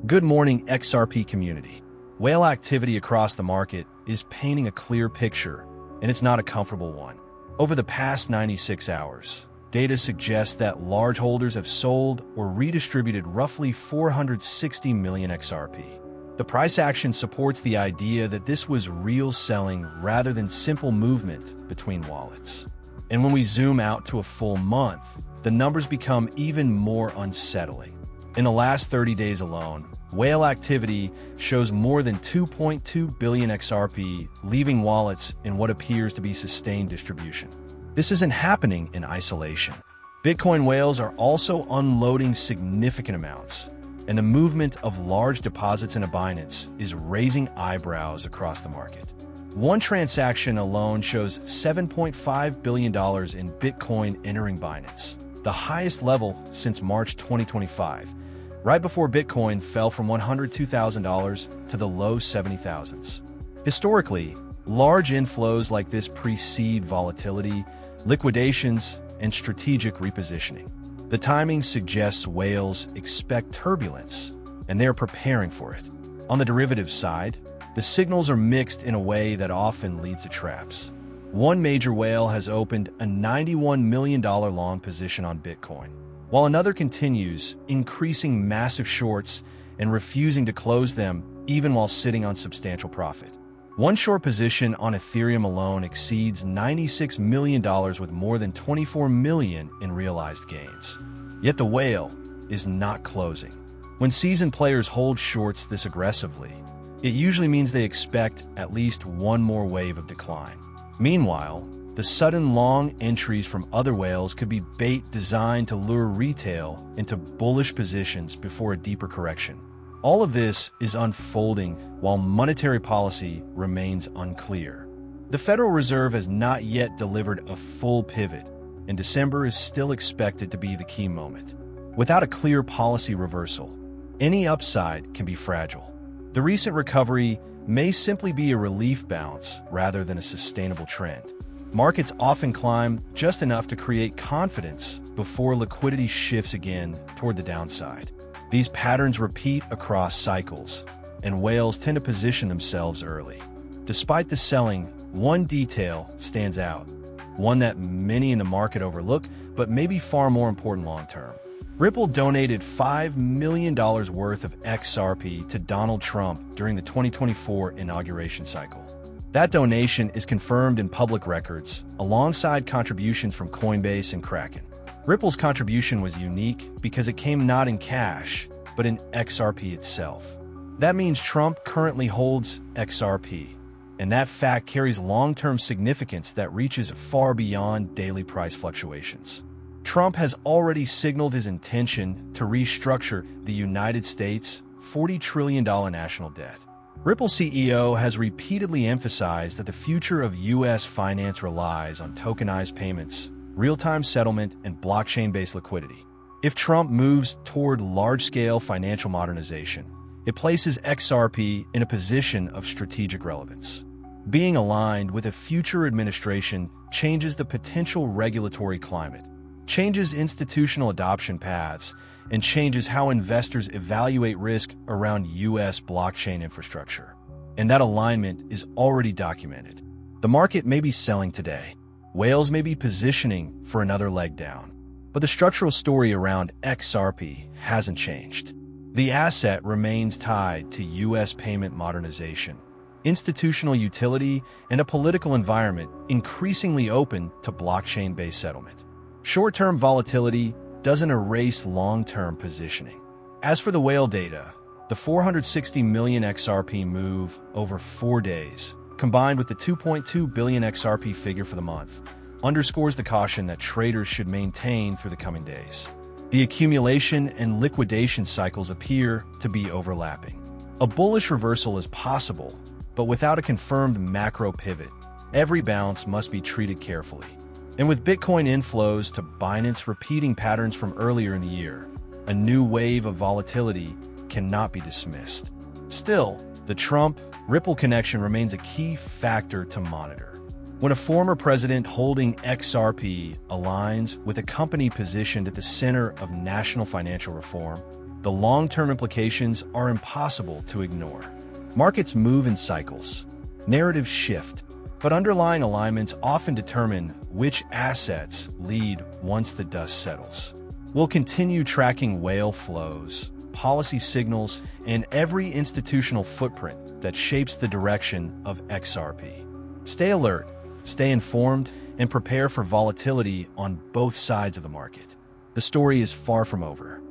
Good morning, XRP community. Whale activity across the market is painting a clear picture, and it's not a comfortable one. Over the past 96 hours, data suggests that large holders have sold or redistributed roughly 460 million XRP. The price action supports the idea that this was real selling rather than simple movement between wallets. And when we zoom out to a full month, the numbers become even more unsettling. In the last 30 days alone, whale activity shows more than 2.2 billion XRP leaving wallets in what appears to be sustained distribution. This isn't happening in isolation. Bitcoin whales are also unloading significant amounts, and the movement of large deposits into Binance is raising eyebrows across the market. One transaction alone shows $7.5 billion in Bitcoin entering Binance, the highest level since March 2025, right before Bitcoin fell from $102,000 to the low 70,000s. Historically, large inflows like this precede volatility, liquidations, and strategic repositioning. The timing suggests whales expect turbulence, and they are preparing for it. On the derivative side, the signals are mixed in a way that often leads to traps. One major whale has opened a $91 million long position on Bitcoin, while another continues increasing massive shorts and refusing to close them even while sitting on substantial profit. One short position on Ethereum alone exceeds $96 million with more than 24 million in realized gains. Yet the whale is not closing. When seasoned players hold shorts this aggressively, it usually means they expect at least one more wave of decline. Meanwhile, the sudden long entries from other whales could be bait designed to lure retail into bullish positions before a deeper correction. All of this is unfolding while monetary policy remains unclear. The Federal Reserve has not yet delivered a full pivot, and December is still expected to be the key moment. Without a clear policy reversal, any upside can be fragile. The recent recovery may simply be a relief bounce rather than a sustainable trend. Markets often climb just enough to create confidence before liquidity shifts again toward the downside. These patterns repeat across cycles, and whales tend to position themselves early. Despite the selling, one detail stands out, one that many in the market overlook, but may be far more important long-term. Ripple donated $5 million worth of XRP to Donald Trump during the 2024 inauguration cycle. That donation is confirmed in public records, alongside contributions from Coinbase and Kraken. Ripple's contribution was unique because it came not in cash, but in XRP itself. That means Trump currently holds XRP, and that fact carries long-term significance that reaches far beyond daily price fluctuations. Trump has already signaled his intention to restructure the United States' $40 trillion national debt. Ripple CEO has repeatedly emphasized that the future of U.S. finance relies on tokenized payments, real-time settlement, and blockchain-based liquidity. If Trump moves toward large-scale financial modernization, it places XRP in a position of strategic relevance. Being aligned with a future administration changes the potential regulatory climate, changes institutional adoption paths, and changes how investors evaluate risk around U.S. blockchain infrastructure. And that alignment is already documented. The market may be selling today. Whales may be positioning for another leg down. But the structural story around XRP hasn't changed. The asset remains tied to U.S. payment modernization, institutional utility, and a political environment increasingly open to blockchain-based settlement. Short-term volatility doesn't erase long-term positioning. As for the whale data, the 460 million XRP move over 4 days, combined with the 2.2 billion XRP figure for the month, underscores the caution that traders should maintain through the coming days. The accumulation and liquidation cycles appear to be overlapping. A bullish reversal is possible, but without a confirmed macro pivot, every bounce must be treated carefully. And with Bitcoin inflows to Binance repeating patterns from earlier in the year, a new wave of volatility cannot be dismissed. Still, the Trump-Ripple connection remains a key factor to monitor. When a former president holding XRP aligns with a company positioned at the center of national financial reform, the long-term implications are impossible to ignore. Markets move in cycles, narratives shift, but underlying alignments often determine which assets lead once the dust settles. We'll continue tracking whale flows, policy signals, and every institutional footprint that shapes the direction of XRP. Stay alert, stay informed, and prepare for volatility on both sides of the market. The story is far from over.